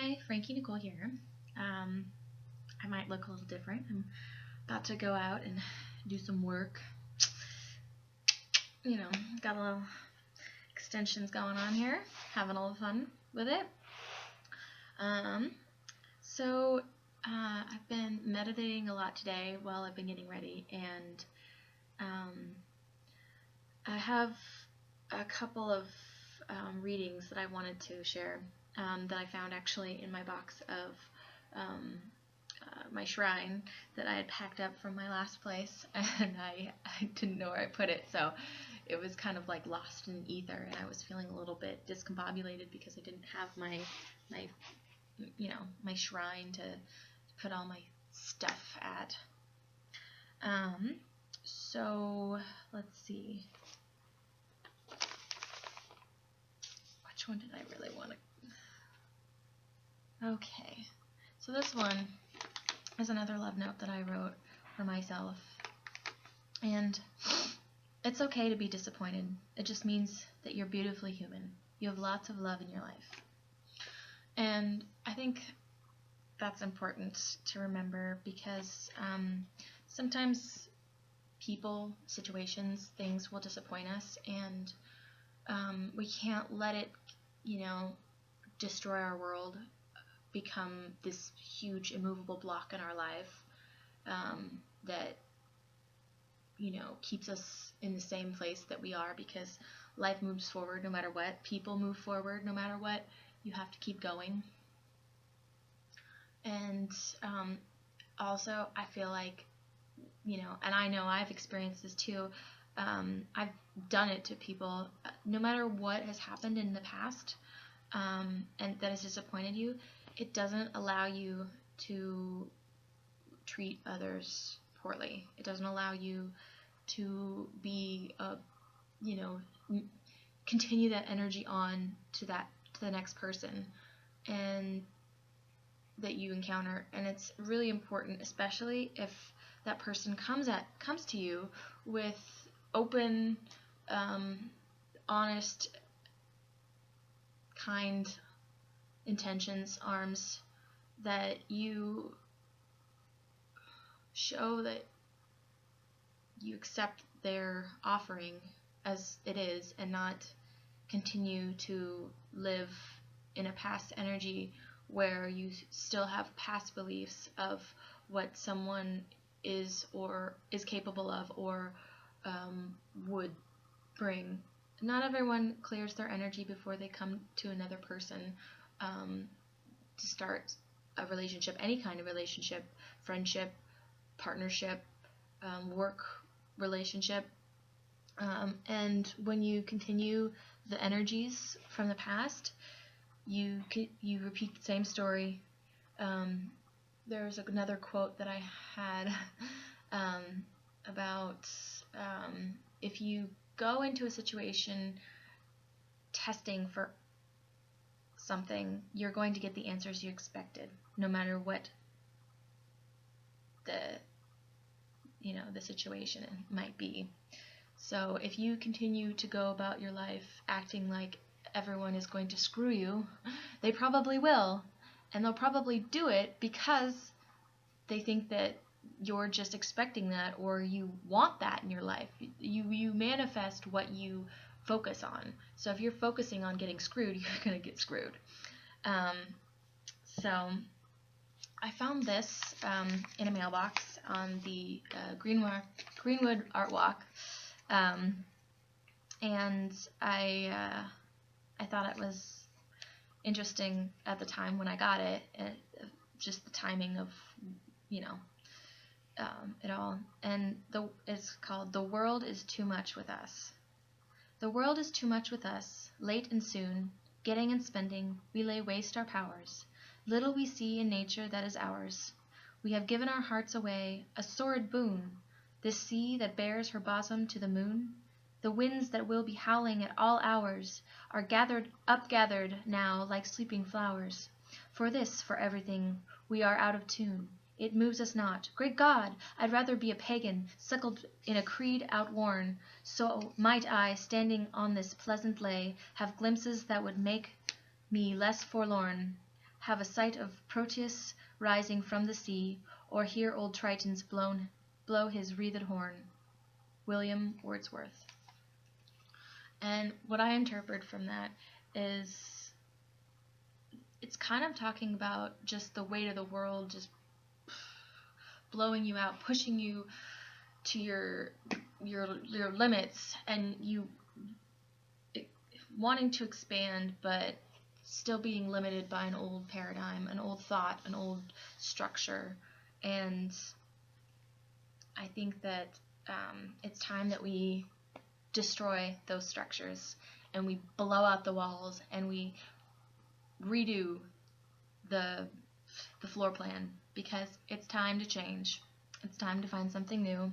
Hi, Frankie Nicole here. Um, I might look a little different. I'm about to go out and do some work. You know, got a little extensions going on here, having a little fun with it. Um, I've been meditating a lot today while I've been getting ready, and um, I have a couple of readings that I wanted to share that I found actually in my box of my shrine that I had packed up from my last place, and I didn't know where I put it, so it was kind of like lost in ether, and I was feeling a little bit discombobulated because I didn't have my my shrine to put all my stuff at. So let's see. Which one did I really want to? Okay, so this one is another love note that I wrote for myself, and it's okay to be disappointed. It just means that you're beautifully human. You have lots of love in your life, and I think that's important to remember because sometimes people, situations, things will disappoint us, and we can't let it, destroy our world, become this huge immovable block in our life that keeps us in the same place that we are, because life moves forward no matter what. People move forward no matter what. You have to keep going. And also, I feel like, and I know I've experienced this too. I've done it to people. No matter what has happened in the past and that has disappointed you, it doesn't allow you to treat others poorly. It doesn't allow you to be, continue that energy on to the next person and that you encounter. And it's really important, especially if that person comes to you with open, honest, kind intentions, arms, that you show that you accept their offering as it is, and not continue to live in a past energy where you still have past beliefs of what someone is or is capable of or would bring. Not everyone clears their energy before they come to another person to start a relationship, any kind of relationship, friendship, partnership, work relationship. And when you continue the energies from the past, you repeat the same story. There's another quote that I had about if you go into a situation testing for something, you're going to get the answers you expected, no matter what the situation might be. So if you continue to go about your life acting like everyone is going to screw you, they probably will, and they'll probably do it because they think that you're just expecting that, or you want that in your life. You manifest what you focus on. So if you're focusing on getting screwed, you're going to get screwed. So I found this in a mailbox on the Greenwood Art Walk, and I thought it was interesting at the time when I got it, just the timing of it all. And it's called "The World is Too Much with Us." The world is too much with us, late and soon, getting and spending, we lay waste our powers. Little we see in nature that is ours. We have given our hearts away, a sordid boon, this sea that bears her bosom to the moon. The winds that will be howling at all hours are upgathered now like sleeping flowers. For this, for everything, we are out of tune. It moves us not. Great God, I'd rather be a pagan, suckled in a creed outworn, so might I, standing on this pleasant lay, have glimpses that would make me less forlorn. have a sight of Proteus rising from the sea, or hear old Tritons blow his wreathed horn. William Wordsworth. And what I interpret from that is it's kind of talking about just the weight of the world just blowing you out, pushing you to your limits, and you wanting to expand but still being limited by an old paradigm, an old thought, an old structure. And I think that it's time that we destroy those structures and we blow out the walls and we redo the floor plan, because it's time to change. It's time to find something new,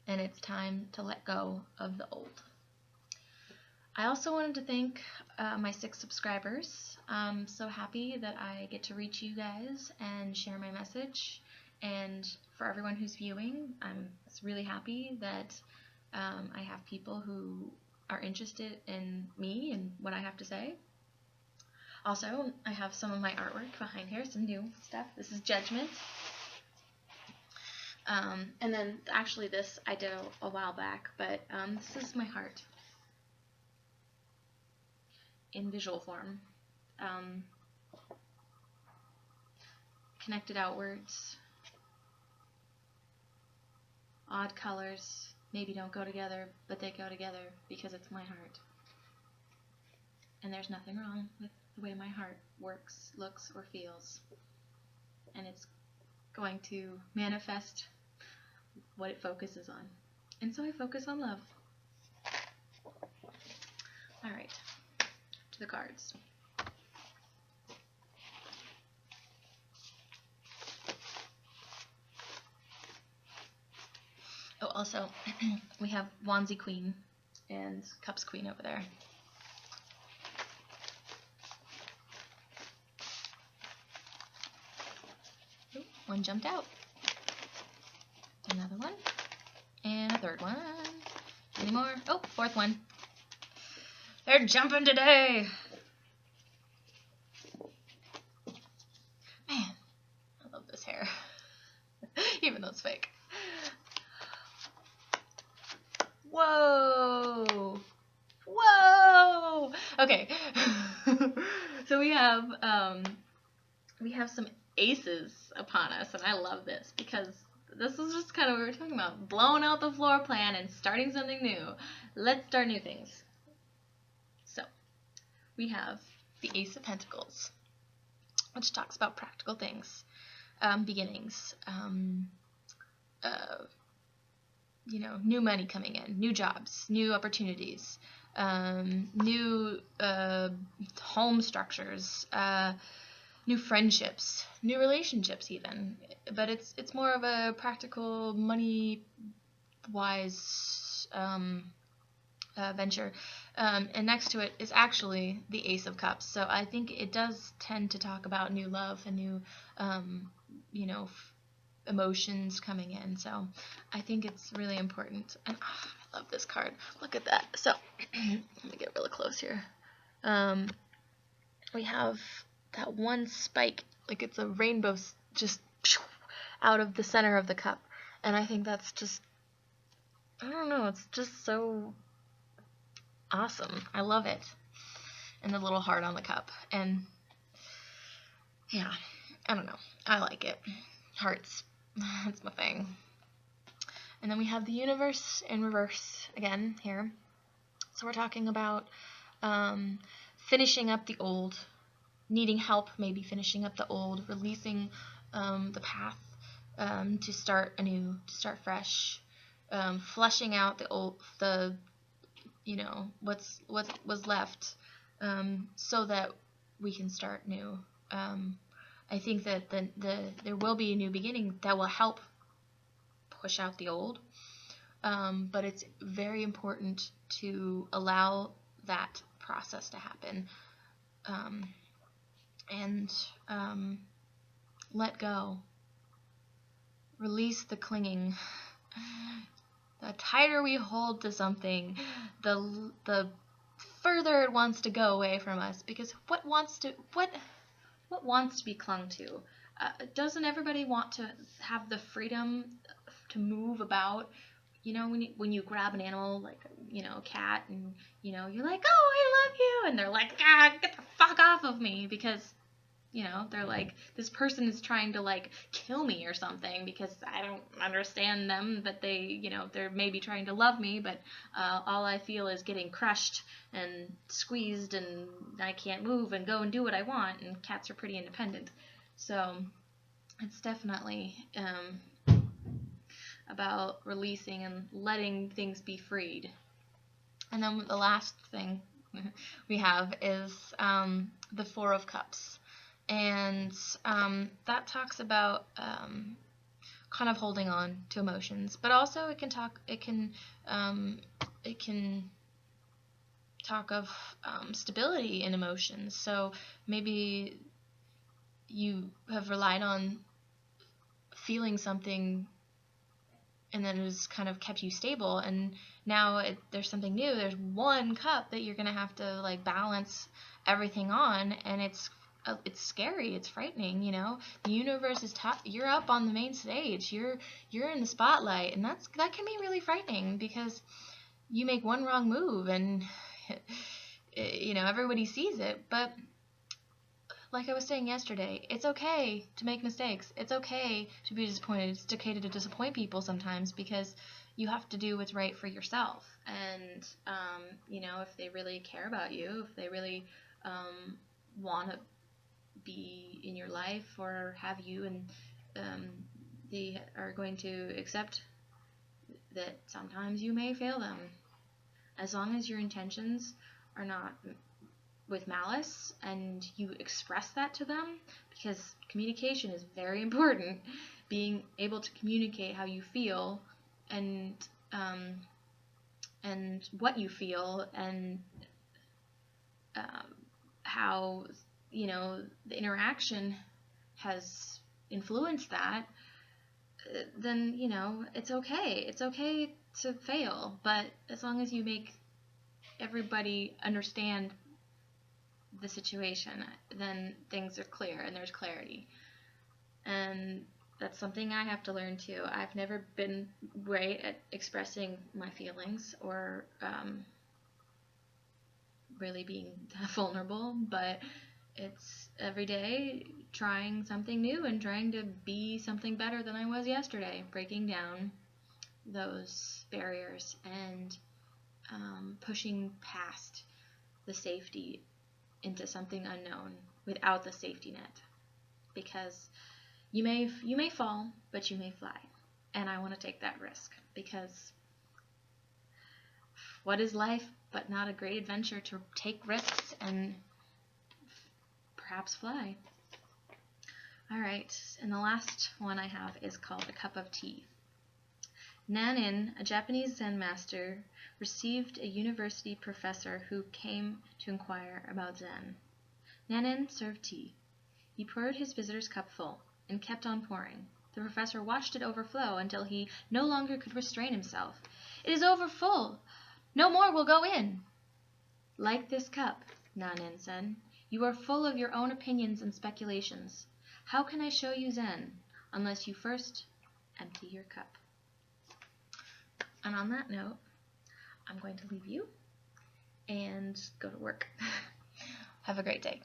and it's time to let go of the old. I also wanted to thank my 6 subscribers. I'm so happy that I get to reach you guys and share my message. And for everyone who's viewing, I'm really happy that I have people who are interested in me and what I have to say. Also, I have some of my artwork behind here, some new stuff. This is Judgment. And then actually this I did a while back, but this is my heart in visual form. Connected outwards. Odd colors, maybe don't go together, but they go together because it's my heart. And there's nothing wrong with the way my heart works, looks, or feels. And it's going to manifest what it focuses on. And so I focus on love. Alright, to the cards. Oh, also, we have Wandsy Queen and Cups Queen over there. Ooh, one jumped out. Another one. And a third one. Any more? Oh, fourth one. They're jumping today! Man, I love this hair. Even though it's fake. Whoa! Whoa! Okay. So we have some aces upon us, and I love this because this is just kind of what we were talking about, blowing out the floor plan and starting something new. Let's start new things. So we have the Ace of Pentacles, which talks about practical things, beginnings, you know, new money coming in, new jobs, new opportunities, new home structures, new friendships, new relationships even. But it's more of a practical, money-wise venture. And next to it is actually the Ace of Cups. So I think it does tend to talk about new love and new, you know, emotions coming in. So I think it's really important. And I love this card. Look at that. So let me get really close here. We have that one spike, like it's a rainbow just out of the center of the cup. And I think that's just, I don't know, it's just so awesome. I love it. And the little heart on the cup. And yeah, I don't know. I like it. Hearts. That's my thing. And then we have the universe in reverse again here. So we're talking about finishing up the old, needing help, maybe finishing up the old, releasing the path to start anew, to start fresh, flushing out the old, you know, what was left, so that we can start new. I think that there will be a new beginning that will help push out the old, but it's very important to allow that process to happen, and let go. Release the clinging. The tighter we hold to something, the further it wants to go away from us. Because what wants what wants to be clung to? Doesn't everybody want to have the freedom to move about? You know, when you grab an animal like, you know, a cat, and you know, you're like, oh, I love you, and they're like, ah, get the fuck off of me, because you know, they're like, this person is trying to like kill me or something, because I don't understand them, but they, you know, they're maybe trying to love me, but all I feel is getting crushed and squeezed, and I can't move and go and do what I want. And cats are pretty independent, so it's definitely about releasing and letting things be freed. And then the last thing we have is the Four of Cups. And that talks about kind of holding on to emotions, but also it can talk of stability in emotions. So maybe you have relied on feeling something, and then it has kind of kept you stable, and now there's something new. There's one cup that you're gonna have to like balance everything on, and it's scary, it's frightening, you know. The universe is you're up on the main stage, you're in the spotlight, and that can be really frightening, because you make one wrong move and you know, everybody sees it. But like I was saying yesterday, it's okay to make mistakes. It's okay to be disappointed. It's okay to disappoint people sometimes, because you have to do what's right for yourself. And you know, if they really care about you, if they really want to be in your life or have you, and they are going to accept that sometimes you may fail them, as long as your intentions are not with malice and you express that to them, because communication is very important. Being able to communicate how you feel, and what you feel, and how, you know, the interaction has influenced that, then, you know, it's okay. It's okay to fail, but as long as you make everybody understand the situation, then things are clear and there's clarity. And that's something I have to learn too. I've never been great at expressing my feelings or really being vulnerable, but it's every day trying something new and trying to be something better than I was yesterday, breaking down those barriers and pushing past the safety into something unknown without the safety net, because you may fall, but you may fly, and I want to take that risk, because what is life but not a great adventure to take risks and perhaps fly. Alright, and the last one I have is called The Cup of Tea. Nanin, a Japanese Zen master, received a university professor who came to inquire about Zen. Nanin served tea. He poured his visitor's cup full, and kept on pouring. The professor watched it overflow until he no longer could restrain himself. "It is overfull! No more will go in!" "Like this cup," Nanin said, "you are full of your own opinions and speculations. How can I show you Zen, unless you first empty your cup?" And on that note, I'm going to leave you and go to work. Have a great day.